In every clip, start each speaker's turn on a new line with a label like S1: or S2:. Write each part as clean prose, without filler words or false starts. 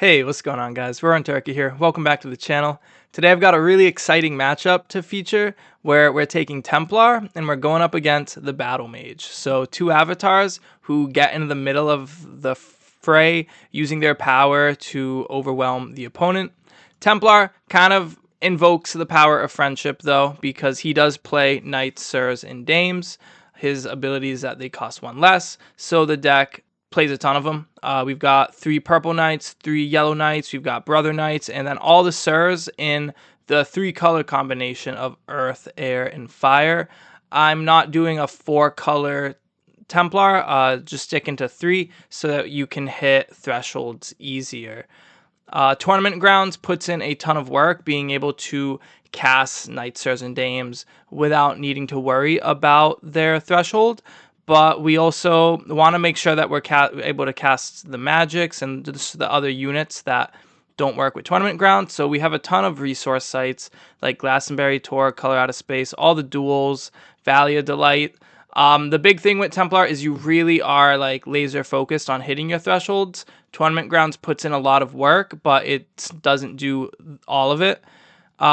S1: Hey, what's going on, guys? We're on Turkey here. Welcome back to the channel. Today I've got a really exciting matchup to feature where we're taking Templar and we're going up against the Battlemage. So two avatars who get into the middle of the fray using their power to overwhelm the opponent. Templar kind of invokes the power of friendship though, because he does play knights, sirs, and dames. His ability is that they cost one less, so the deck plays a ton of them. We've got 3 purple knights, 3 yellow knights, we've got brother knights, and then all the sirs in the 3 color combination of earth, air, and fire. I'm not doing a 4 color Templar, just sticking to 3 so that you can hit thresholds easier. Tournament Grounds puts in a ton of work, being able to cast knights, sirs, and dames without needing to worry about their threshold. But we also want to make sure that we're able to cast the magics and the other units that don't work with Tournament Grounds. So we have a ton of resource sites like Glastonbury, Tor, Color Out of Space, all the duels, Valley of Delight. The big thing with Templar is you really are like laser focused on hitting your thresholds. Tournament Grounds puts in a lot of work, but it doesn't do all of it.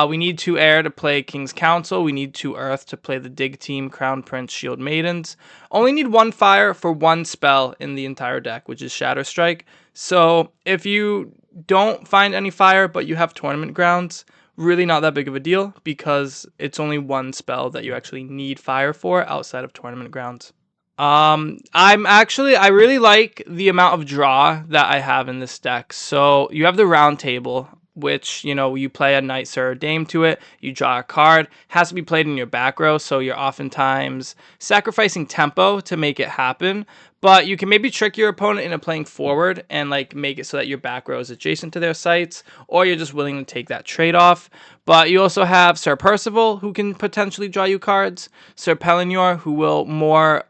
S1: We need 2 air to play King's Council. We need 2 earth to play the Dig Team, Crown Prince, Shield Maidens. Only need 1 fire for 1 spell in the entire deck, which is Shatter Strike. So if you don't find any fire, but you have Tournament Grounds, really not that big of a deal because it's only 1 spell that you actually need fire for outside of Tournament Grounds. I really like the amount of draw that I have in this deck. So you have the round table, which, you play a knight, sir, or dame to it, you draw a card, has to be played in your back row, so you're oftentimes sacrificing tempo to make it happen, but you can maybe trick your opponent into playing forward and like make it so that your back row is adjacent to their sites, or you're just willing to take that trade-off. But you also have Sir Percival, who can potentially draw you cards, Sir Pellinor, who will more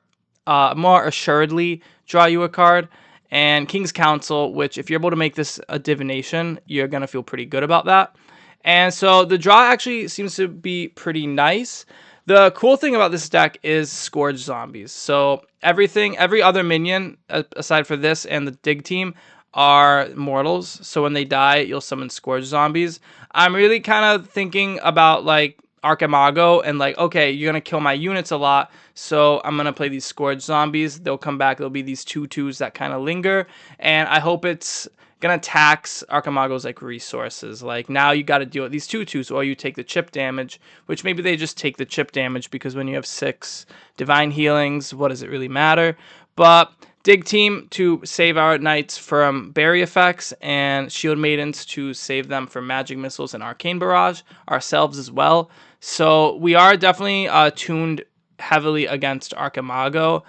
S1: assuredly draw you a card, and King's Council, which if you're able to make this a divination, you're going to feel pretty good about that. And so the draw actually seems to be pretty nice. The cool thing about this deck is Scourge Zombies. So every other minion, aside for this and the Dig Team, are mortals. So when they die, you'll summon Scourge Zombies. I'm really kind of thinking about like Archimago and like, okay, you're going to kill my units a lot, so I'm going to play these Scourge Zombies. They'll come back. There'll be these 2/2s that kind of linger, and I hope it's going to tax Archimago's like resources. Like now you got to deal with these 2/2s, or you take the chip damage, which maybe they just take the chip damage because when you have 6 Divine Healings, what does it really matter? But Dig Team to save our knights from berry effects, and Shield Maidens to save them from magic missiles and arcane barrage, ourselves as well. So we are definitely tuned heavily against Archimago,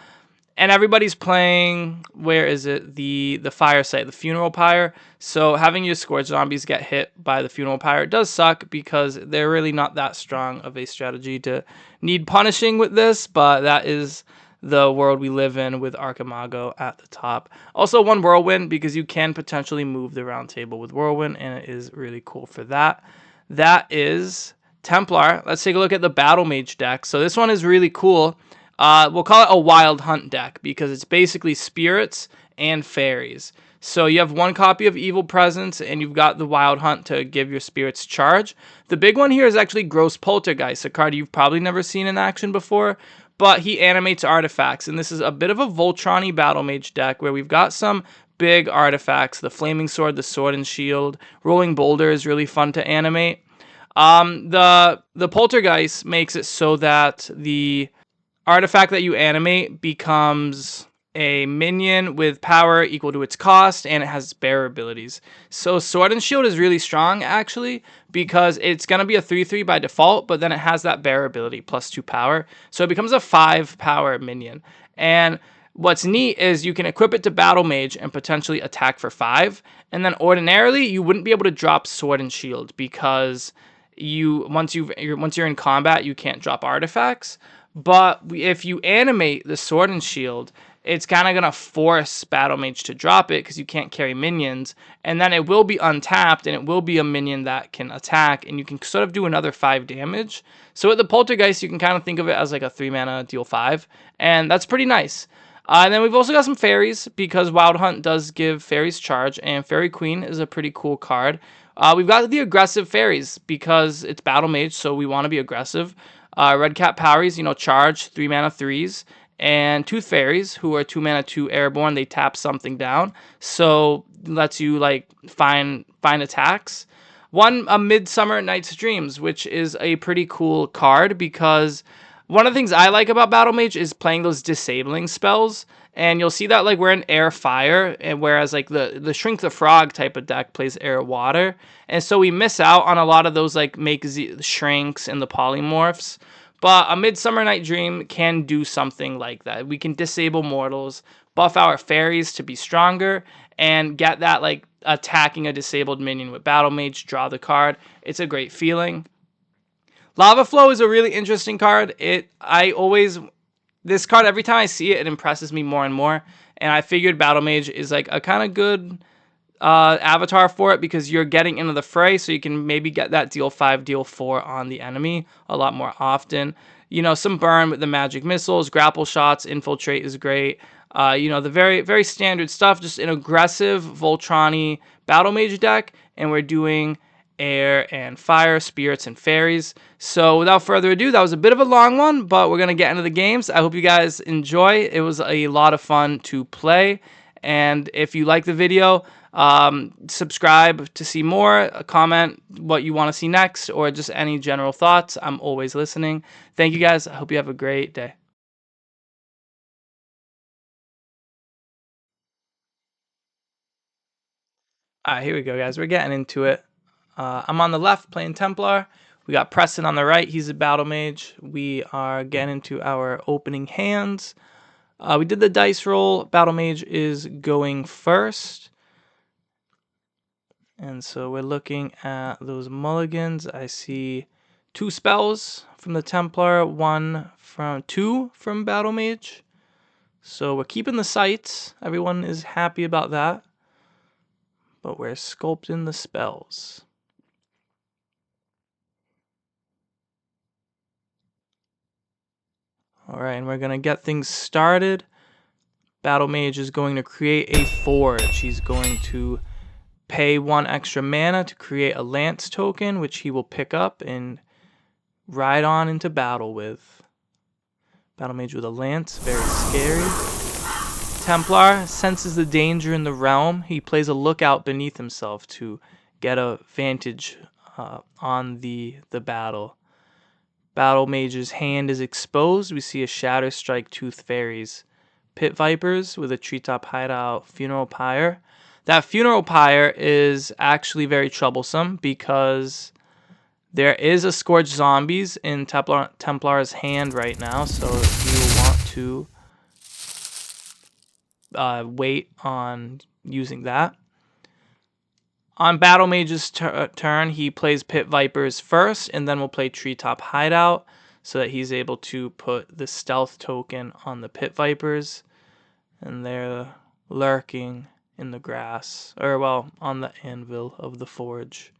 S1: and everybody's playing, where is it, the fire site, the Funeral Pyre. So having your Scourge Zombies get hit by the Funeral Pyre does suck because they're really not that strong of a strategy to need punishing with this, but that is the world we live in with Archimago at the top. Also 1 Whirlwind because you can potentially move the round table with Whirlwind, and it is really cool for that. That is Templar. Let's take a look at the Battlemage deck. So this one is really cool. We'll call it a Wild Hunt deck because it's basically spirits and fairies. So you have 1 copy of Evil Presence, and you've got the Wild Hunt to give your spirits charge. The big one here is actually Gross Poltergeist, a card you've probably never seen in action before, but he animates artifacts, and this is a bit of a Voltron-y Battlemage deck where we've got some big artifacts, the Flaming Sword, the Sword and Shield. Rolling Boulder is really fun to animate. The Poltergeist makes it so that the artifact that you animate becomes a minion with power equal to its cost, and it has bearer abilities. So Sword and Shield is really strong, actually, because it's going to be a 3/3 by default, but then it has that bearer ability, plus 2 power. So it becomes a 5 power minion. And what's neat is you can equip it to Battle Mage and potentially attack for 5. And then ordinarily, you wouldn't be able to drop Sword and Shield because once you're in combat, you can't drop artifacts. But if you animate the Sword and Shield, it's kind of going to force Battle Mage to drop it because you can't carry minions, and then it will be untapped, and it will be a minion that can attack, and you can sort of do another 5 damage. So with the Poltergeist, you can kind of think of it as like a 3 mana deal 5, and that's pretty nice. And then we've also got some fairies because Wild Hunt does give fairies charge, and Fairy Queen is a pretty cool card. We've got the aggressive fairies because it's Battle Mage, so we want to be aggressive. Red Cap Poweries, charge 3 mana 3s, and Tooth Fairies, who are 2 mana 2 airborne. They tap something down, so lets you like find attacks. A Midsummer Night's Dreams, which is a pretty cool card because one of the things I like about Battle Mage is playing those disabling spells. And you'll see that like we're in air fire, and whereas like the Shrink the Frog type of deck plays air water. And so we miss out on a lot of those like shrinks and the polymorphs. But a Midsummer Night Dream can do something like that. We can disable mortals, buff our fairies to be stronger, and get that like attacking a disabled minion with Battle Mage, draw the card. It's a great feeling. Lava Flow is a really interesting card. This card, every time I see it, it impresses me more and more. And I figured Battle Mage is like a kind of good avatar for it because you're getting into the fray, so you can maybe get that deal 5, deal 4 on the enemy a lot more often. Some burn with the magic missiles, grapple shots, infiltrate is great. The very, very standard stuff, just an aggressive Voltron-y Battle Mage deck, and we're doing air and fire, spirits and fairies. So without further ado, that was a bit of a long one, but we're going to get into the games. I hope you guys enjoy. It was a lot of fun to play. And if you like the video, subscribe to see more, comment what you want to see next, or just any general thoughts. I'm always listening. Thank you guys. I hope you have a great day. All right, here we go, guys. We're getting into it. I'm on the left playing Templar. We got Preston on the right. He's a Battle Mage. We are getting into our opening hands. We did the dice roll. Battle Mage is going first. And so we're looking at those mulligans. I see 2 spells from the Templar, 2 from Battle Mage. So we're keeping the sights. Everyone is happy about that. But we're sculpting the spells. Alright, and we're going to get things started. Battle Mage is going to create a forge. He's going to pay 1 extra mana to create a lance token, which he will pick up and ride on into battle with. Battle Mage with a lance, very scary. Templar senses the danger in the realm. He plays a lookout beneath himself to get a vantage on the battle. Battle Mage's hand is exposed. We see a Shatter Strike, Tooth Fairies, Pit Vipers with a Treetop Hideout, Funeral Pyre. That Funeral Pyre is actually very troublesome because there is a Scourge Zombies in Templar's hand right now, so you will want to wait on using that. On Battle Mage's turn, he plays Pit Vipers first, and then we'll play Treetop Hideout so that he's able to put the stealth token on the Pit Vipers, and they're lurking in the grass, on the anvil of the forge.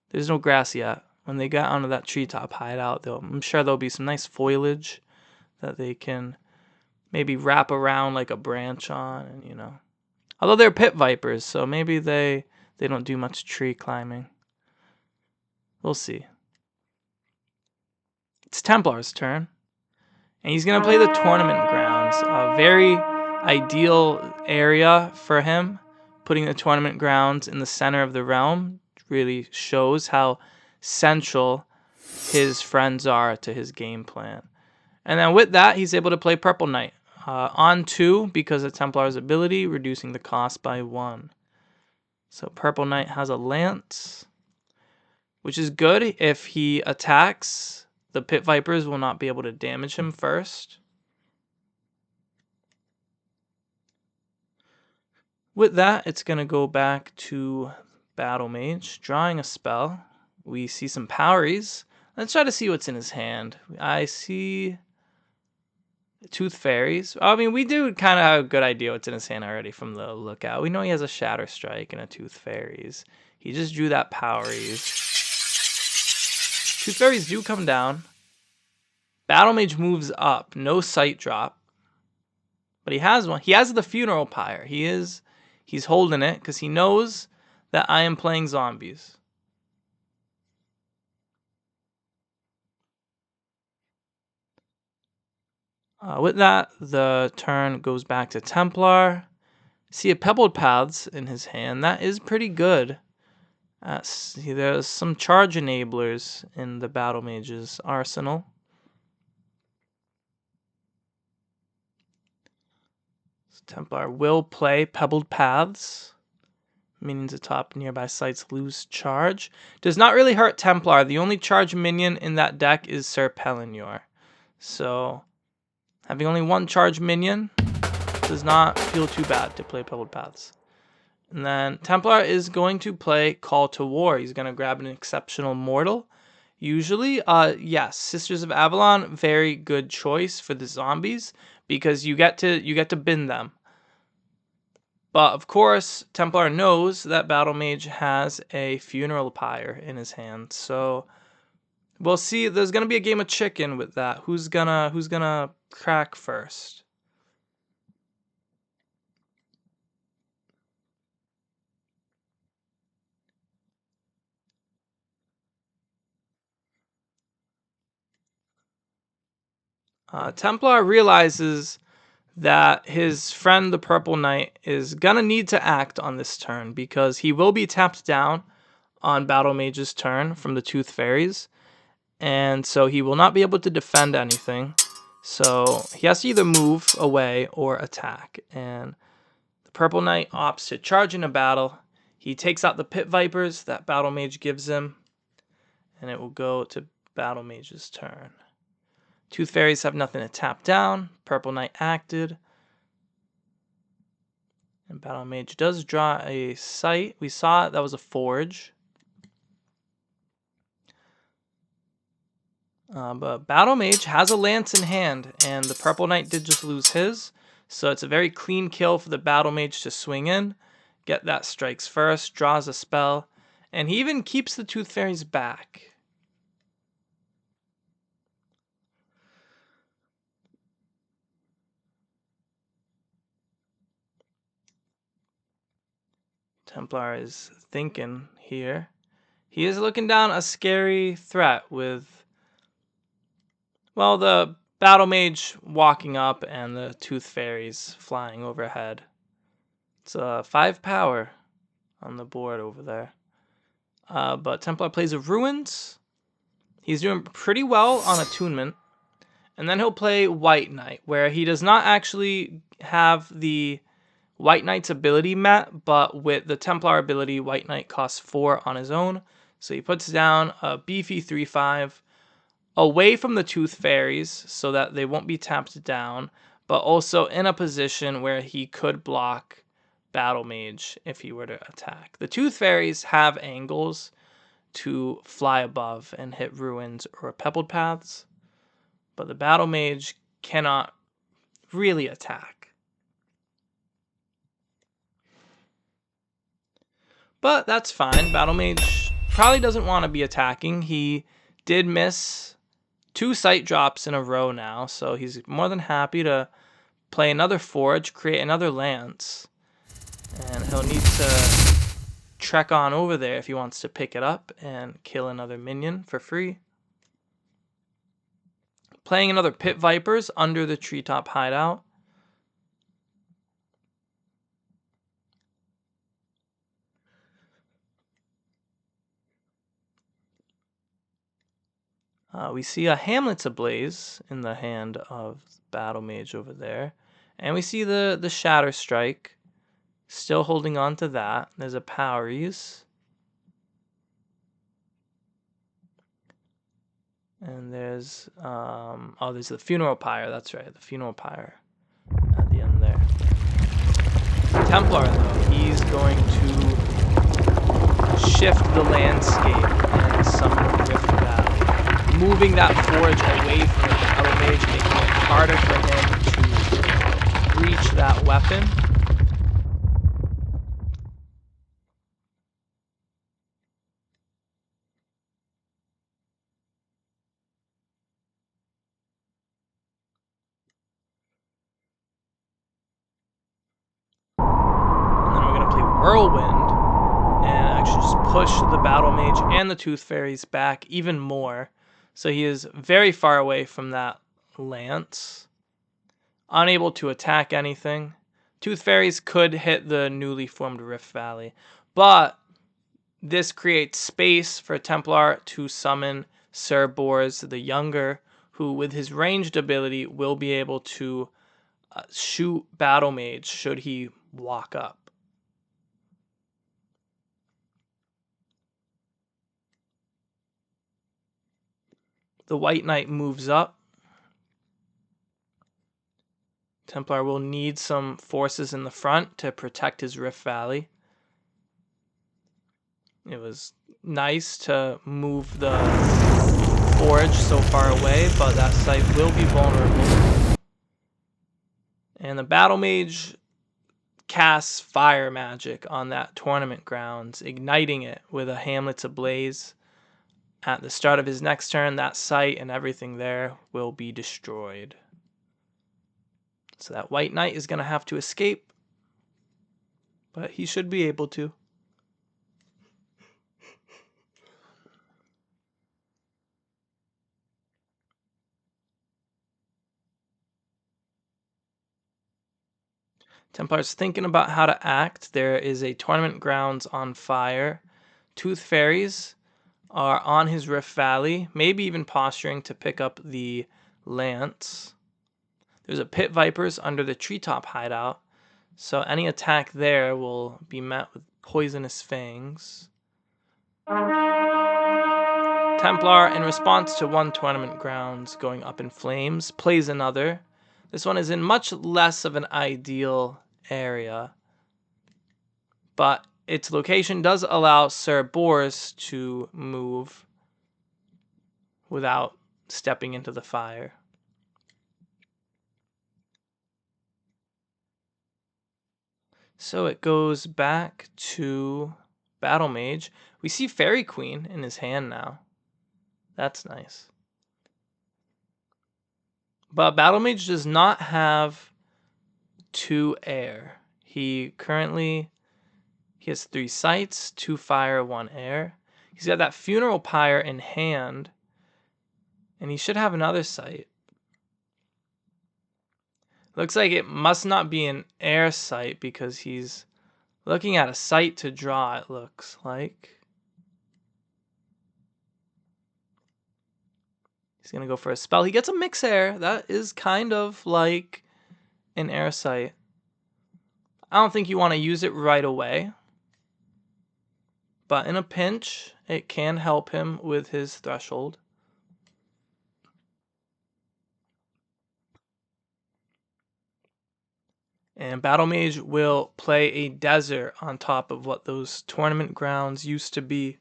S1: There's no grass yet. When they get onto that Treetop Hideout, I'm sure there'll be some nice foliage that they can maybe wrap around like a branch on, and although they're Pit Vipers, so maybe they don't do much tree climbing. We'll see. It's Templar's turn, and he's going to play the Tournament Grounds, a very ideal area for him. Putting the Tournament Grounds in the center of the realm really shows how central his friends are to his game plan. And then with that, he's able to play Purple Knight. On 2 because of Templar's ability, reducing the cost by 1. So Purple Knight has a lance, which is good. If he attacks, the Pit Vipers will not be able to damage him first. With that, it's going to go back to Battle Mage, drawing a spell. We see some Poweries. Let's try to see what's in his hand. I see Tooth Fairies. I mean, we do kind of have a good idea what's in his hand already from the lookout. We know he has a Shatter Strike and a Tooth Fairies. He just drew that Poweries. Tooth Fairies do come down. Battle Mage moves up. No sight drop. But he has one. He has the funeral pyre. He's holding it because he knows that I am playing zombies. With that, the turn goes back to Templar. See a Pebbled Paths in his hand. That is pretty good. There's some charge enablers in the Battlemage's arsenal. So Templar will play Pebbled Paths. Minions atop nearby sites lose charge. Does not really hurt Templar. The only charge minion in that deck is Sir Pellinor. So having only one charge minion does not feel too bad to play Pebbled Paths. And then Templar is going to play Call to War. He's going to grab an Exceptional Mortal. Usually, yes, Sisters of Avalon, very good choice for the zombies because you get to bin them. But of course, Templar knows that Battlemage has a Funeral Pyre in his hand. So we'll see. There's going to be a game of chicken with that. Who's gonna crack first? Templar realizes that his friend the Purple Knight is gonna need to act on this turn because he will be tapped down on Battlemage's turn from the Tooth Fairies, and so he will not be able to defend anything. So he has to either move away or attack, and the Purple Knight opts to charge into battle. He takes out the Pit Vipers that Battlemage gives him, and it will go to Battlemage's turn. Tooth Fairies have nothing to tap down. Purple Knight acted. And Battlemage does draw a sight. We saw it. That was a forge. But Battlemage has a lance in hand, and the Purple Knight did just lose his. So it's a very clean kill for the Battlemage to swing in, get that strikes first, draws a spell, and he even keeps the Tooth Fairies back. Templar is thinking here. He is looking down a scary threat with, well, the Battlemage walking up and the Tooth Fairies flying overhead. It's a 5 power on the board over there. But Templar plays a Ruins. He's doing pretty well on Attunement. And then he'll play White Knight, where he does not actually have the White Knight's ability met, but with the Templar ability, White Knight costs 4 on his own. So he puts down a beefy 3/5 away from the Tooth Fairies so that they won't be tapped down, but also in a position where he could block Battlemage if he were to attack. The Tooth Fairies have angles to fly above and hit Ruins or Pebbled Paths, but the Battlemage cannot really attack. But that's fine. Battlemage probably doesn't want to be attacking. He did miss 2 sight drops in a row now, so he's more than happy to play another forge, create another lance, and he'll need to trek on over there if he wants to pick it up and kill another minion for free. Playing another Pit Vipers under the treetop hideout. We see a Hamlet's Ablaze in the hand of Battlemage over there. And we see the Shatter Strike. Still holding on to that. There's a Poweries. And there's there's the Funeral Pyre. That's right, the Funeral Pyre at the end there. Templar, though, he's going to shift the landscape and summon a Rift Valley, moving that forge away from the Battlemage, making it harder for him to reach that weapon. whirlwind and actually just push the battle mage and the tooth fairies back even more. So he is very far away from that lance, unable to attack anything. Tooth fairies could hit the newly formed Rift Valley, but this creates space for Templar to summon Sir Bors the Younger, who with his ranged ability will be able to shoot Battle Mage should he walk up. The White Knight moves up. Templar will need some forces in the front to protect his Rift Valley. It was nice to move the forge so far away, but that site will be vulnerable. And the Battle Mage casts fire magic on that tournament grounds, igniting it with a Hamlet's Ablaze. At the start of his next turn, that site and everything there will be destroyed. So that White Knight is going to have to escape, but he should be able to. Templar's thinking about how to act. There is a tournament grounds on fire. Tooth Fairies are on his Rift Valley, maybe even posturing to pick up the lance. There's a Pit Vipers under the treetop hideout, so any attack there will be met with poisonous fangs. Templar, in response to one tournament grounds going up in flames, plays another. This one is in much less of an ideal area, but its location does allow Sir Bors to move without stepping into the fire. So it goes back to Battle Mage. We see Fairy Queen in his hand now. That's nice. But Battle Mage does not have 2 air. He has 3 sights, 2 fire, 1 air. He's got that Funeral Pyre in hand, and he should have another sight. Looks like it must not be an air sight because he's looking at a sight to draw, it looks like. He's going to go for a spell. He gets a Mix Air. That is kind of like an air sight. I don't think you want to use it right away, but in a pinch, it can help him with his threshold. And Battle Mage will play a desert on top of what those tournament grounds used to be.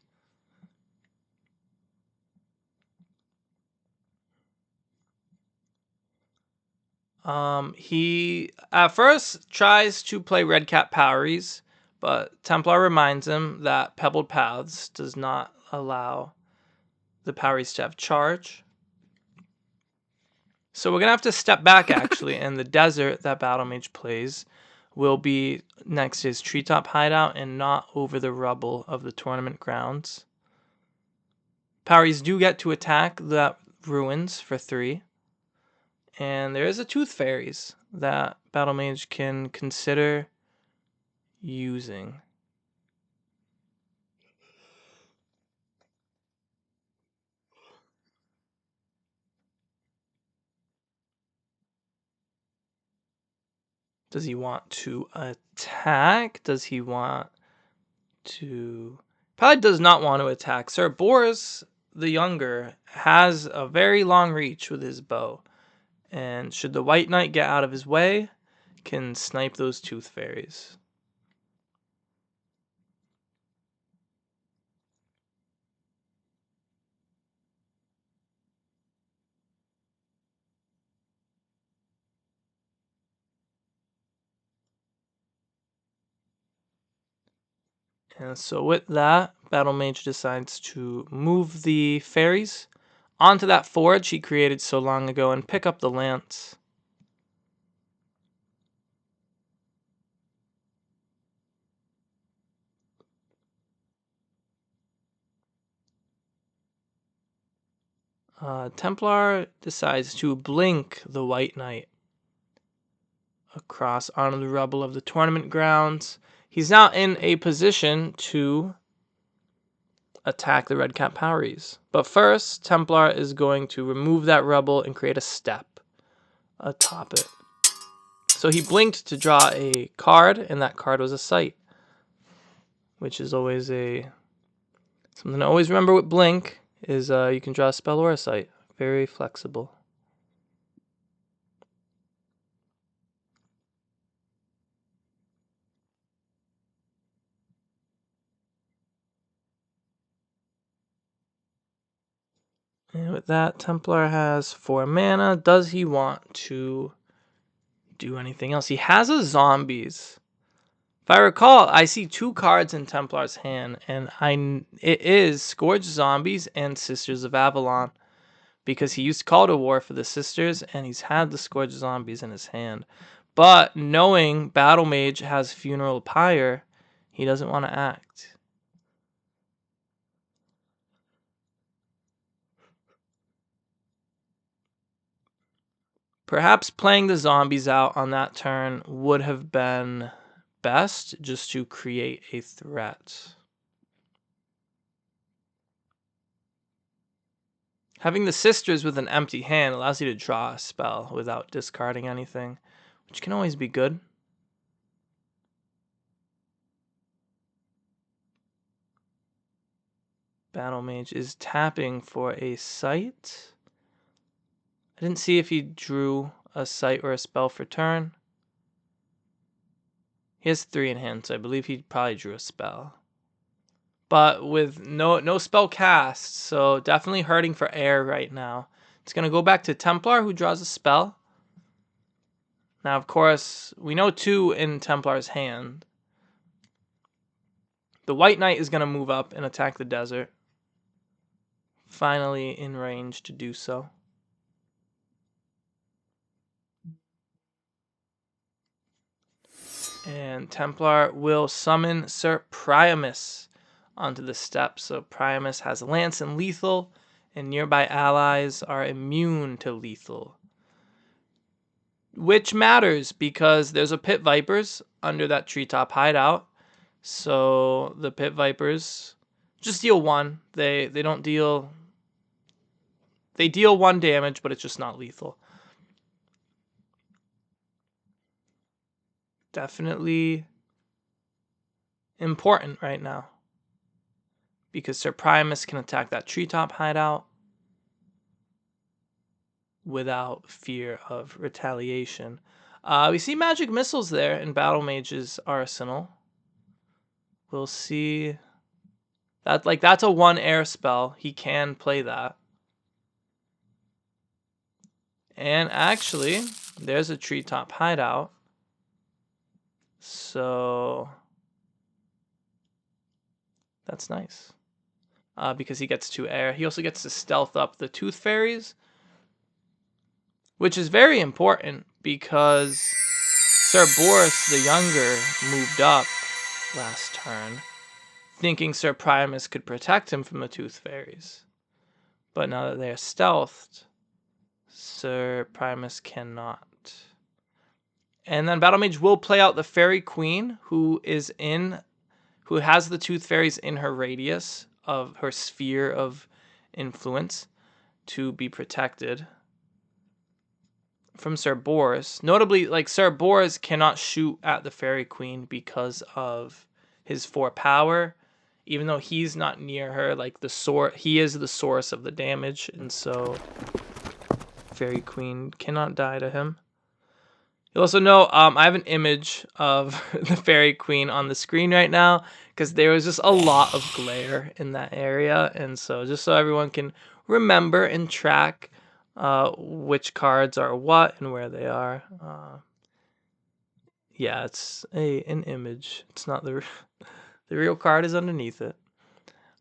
S1: He at first tries to play Red Cap Poweries, but Templar reminds him that Pebbled Paths does not allow the Poweries to have charge. So we're going to have to step back, actually, and the desert that Battle Mage plays will be next to his treetop hideout and not over the rubble of the tournament grounds. Poweries do get to attack the ruins for 3. And there is a Tooth Fairies that Battle Mage can consider using. Does he want to attack? Does he want to... Probably does not want to attack. Sir Bors the Younger has a very long reach with his bow. And should the White Knight get out of his way, can snipe those Tooth Fairies. And so with that, Battle Mage decides to move the fairies onto that forge he created so long ago and pick up the lance. Templar decides to blink the White Knight across onto the rubble of the tournament grounds. He's now in a position to attack the Red Cap Powries. But first, Templar is going to remove that rubble and create a step atop it. So he blinked to draw a card, and that card was a sight, which is always something to always remember with blink is you can draw a spell or a sight. Very flexible. And with that, Templar has 4 mana. Does he want to do anything else? He has a zombies. If I recall, I see 2 cards in Templar's hand, and it is Scourge Zombies and Sisters of Avalon, because he used Call to War for the Sisters, and he's had the Scourge Zombies in his hand. But knowing Battlemage has Funeral Pyre, he doesn't want to act. Perhaps playing the zombies out on that turn would have been best, just to create a threat. Having the Sisters with an empty hand allows you to draw a spell without discarding anything, which can always be good. Battlemage is tapping for a sight. I didn't see if he drew a sight or a spell for turn. He has 3 in hand, so I believe he probably drew a spell. But with no spell cast, so definitely hurting for air right now. It's going to go back to Templar, who draws a spell. Now, of course, we know 2 in Templar's hand. The White Knight is going to move up and attack the desert. Finally in range to do so. And Templar will summon Sir Priamus onto the steps. So Priamus has Lance and Lethal, and nearby allies are immune to Lethal. Which matters because there's a Pit Vipers under that treetop hideout. So the Pit Vipers just deal 1. They don't deal... They deal 1 damage, but it's just not lethal. Definitely important right now, because Sir Priamus can attack that treetop hideout without fear of retaliation. We see magic missiles there in Battlemage's arsenal. We'll see that, like, that's a 1 air spell. He can play that. And actually, there's a treetop hideout. So that's nice. Because he gets 2 air. He also gets to stealth up the Tooth Fairies, which is very important because Sir Boris the Younger moved up last turn, thinking Sir Priamus could protect him from the Tooth Fairies. But now that they are stealthed, Sir Priamus cannot. And then Battlemage will play out the Fairy Queen, who has the Tooth Fairies in her radius of her sphere of influence to be protected from Sir Boris. Notably, like, Sir Boris cannot shoot at the Fairy Queen because of his 4 power, even though he's not near her. Like, he is the source of the damage, and so Fairy Queen cannot die to him. You'll also know I have an image of the Fairy Queen on the screen right now because there was just a lot of glare in that area. And so just so everyone can remember and track which cards are what and where they are. Yeah, it's an image. It's not the real card is underneath it.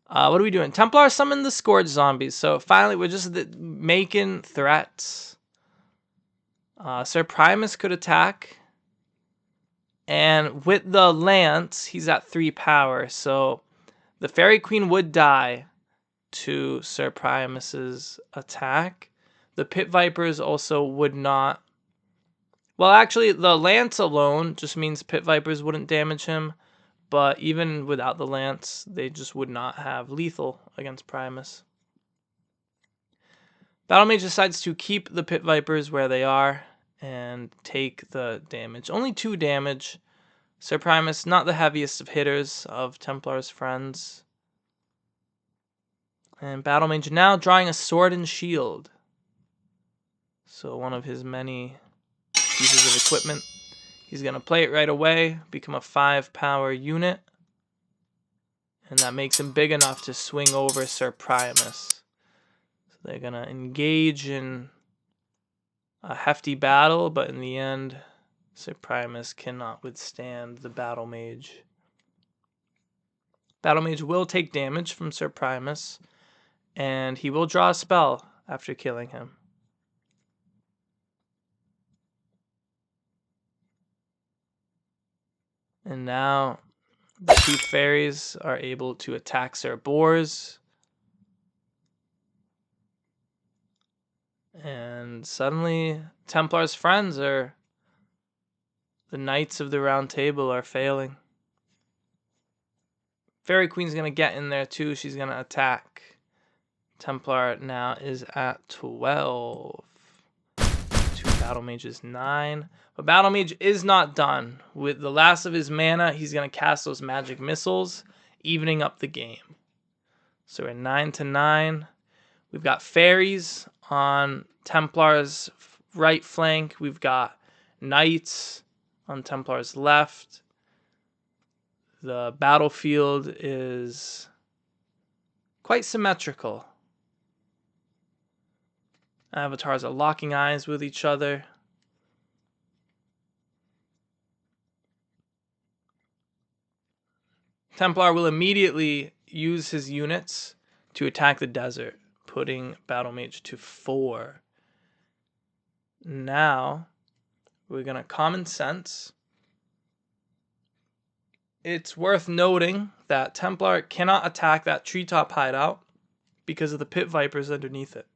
S1: What are we doing? Templar summoned the Scourge Zombies. So finally, we're just making threats. Sir Priamus could attack. And with the Lance, he's at 3 power. So the Fairy Queen would die. to Sir Primus's attack. The Pit Vipers also would not. Well, actually, the lance alone just means Pit Vipers wouldn't damage him. But even without the lance, they just would not have lethal against Primus. Battlemage decides to keep the Pit Vipers where they are and take the damage. Only 2 damage. Sir Primus, not the heaviest of hitters of Templar's friends. And Battlemage now drawing a sword and shield. So one of his many pieces of equipment. He's going to play it right away, become a 5-power unit. And that makes him big enough to swing over Sir Primus. So they're going to engage in a hefty battle, but in the end, Sir Primus cannot withstand the Battlemage. Battlemage will take damage from Sir Primus, and he will draw a spell after killing him. And now the 2 fairies are able to attack Sir Boars. And suddenly, Templar's friends are... The Knights of the Round Table are failing. Fairy Queen's going to get in there too. She's going to attack. Templar now is at 12. 2 Battlemages 9. But Battlemage is not done. With the last of his mana, he's going to cast those magic missiles, evening up the game. So we're 9 to 9. We've got fairies on Templar's right flank. We've got knights on Templar's left. The battlefield is quite symmetrical. Avatars are locking eyes with each other. Templar will immediately use his units to attack the desert, putting Battlemage to 4. Now, we're going to common sense. It's worth noting that Templar cannot attack that treetop hideout because of the Pit Vipers underneath it.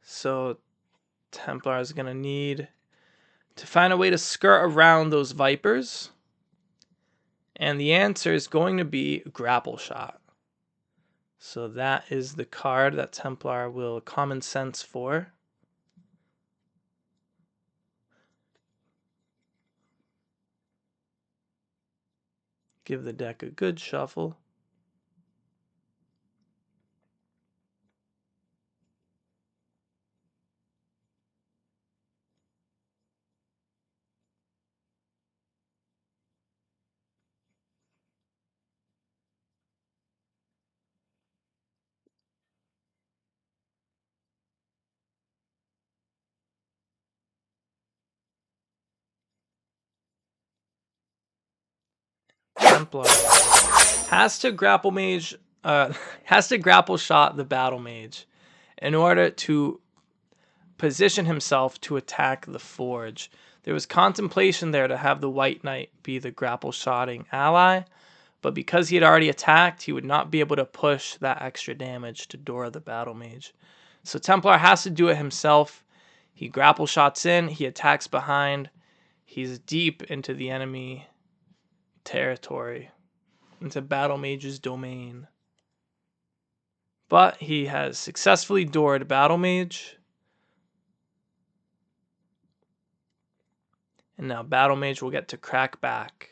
S1: So Templar is going to need to find a way to skirt around those Vipers. And the answer is going to be Grapple Shot. So that is the card that Templar will common sense for. Give the deck a good shuffle. Templar has to grapple shot the Battlemage in order to position himself to attack the Forge. There was contemplation there to have the White Knight be the grapple shotting ally, but because he had already attacked, he would not be able to push that extra damage to Dora the Battlemage. So Templar has to do it himself. He grapple shots in, he attacks behind, he's deep into the enemy territory, into Battlemage's domain. But he has successfully doored Battlemage. And now Battlemage will get to crack back.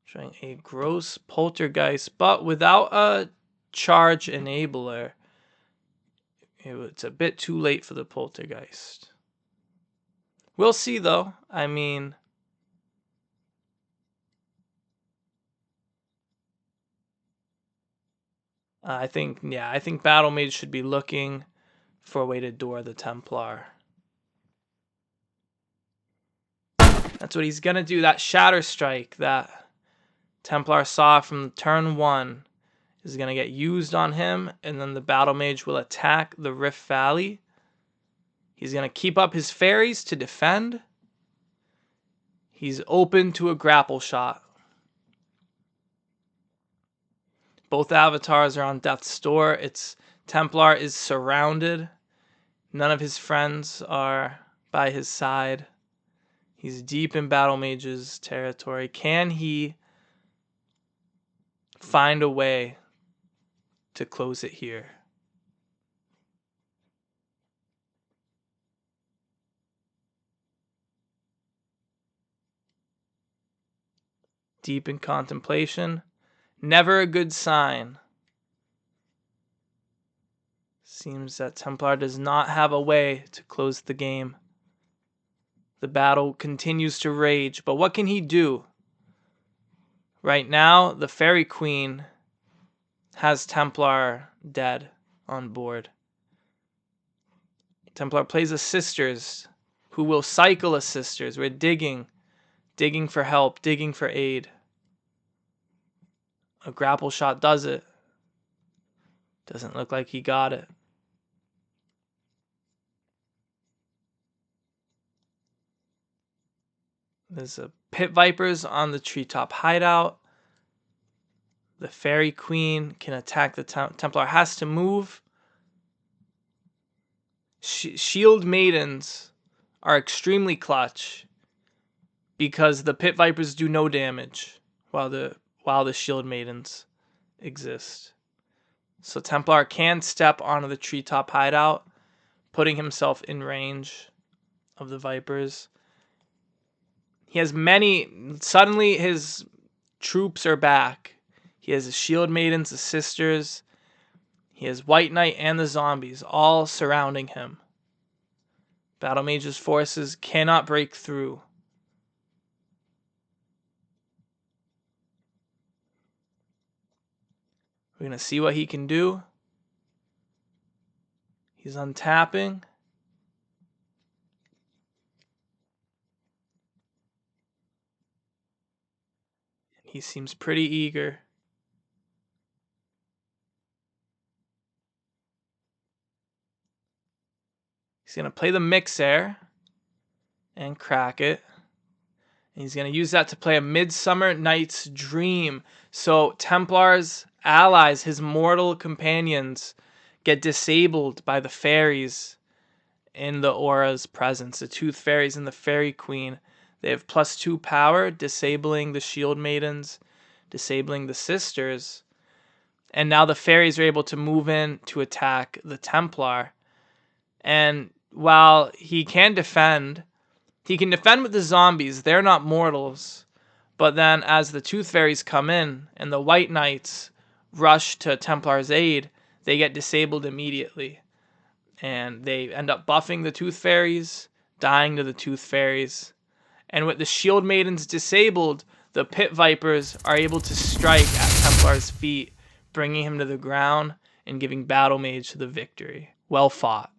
S1: Trying a gross poltergeist, but without a charge enabler. It's a bit too late for the poltergeist. We'll see though. I mean, I think Battlemage should be looking for a way to door the Templar. That's what he's going to do. That Shatter Strike that Templar saw from turn 1 is going to get used on him, and then the Battlemage will attack the Rift Valley. He's going to keep up his fairies to defend. He's open to a grapple shot. Both avatars are on death's door. Templar is surrounded. None of his friends are by his side. He's deep in Battlemage's territory. Can he find a way to close it here? Deep in contemplation. Never a good sign. Seems that Templar does not have a way to close the game. The battle continues to rage, but what can he do? Right now, the Fairy Queen has Templar dead on board. Templar plays a Sisters, who will cycle a Sisters. We're digging for help, digging for aid. A grapple shot does it. Doesn't look like he got it. There's a Pit Vipers on the treetop hideout. The Fairy Queen can attack the Templar. Has to move. Shield Maidens are extremely clutch because the Pit Vipers do no damage while the Shield Maidens exist. So Templar can step onto the treetop hideout, putting himself in range of the Vipers. He has suddenly his troops are back. He has the Shield Maidens, the Sisters. He has White Knight and the zombies all surrounding him. Battlemage's forces cannot break through. We're going to see what he can do. He's untapping. He seems pretty eager. He's going to play the Mixer and crack it. And he's going to use that to play a Midsummer Night's Dream. So Templar's allies, his mortal companions, get disabled by the fairies in the aura's presence. The Tooth Fairies and the Fairy Queen. They have +2 power, disabling the Shield Maidens, disabling the Sisters. And now the fairies are able to move in to attack the Templar. And while he can defend with the zombies. They're not mortals. But then as the Tooth Fairies come in and the White Knights rush to Templar's aid, they get disabled immediately. And they end up buffing the Tooth Fairies, dying to the Tooth Fairies. And with the Shield Maidens disabled, the Pit Vipers are able to strike at Templar's feet, bringing him to the ground and giving Battlemage the victory. Well fought.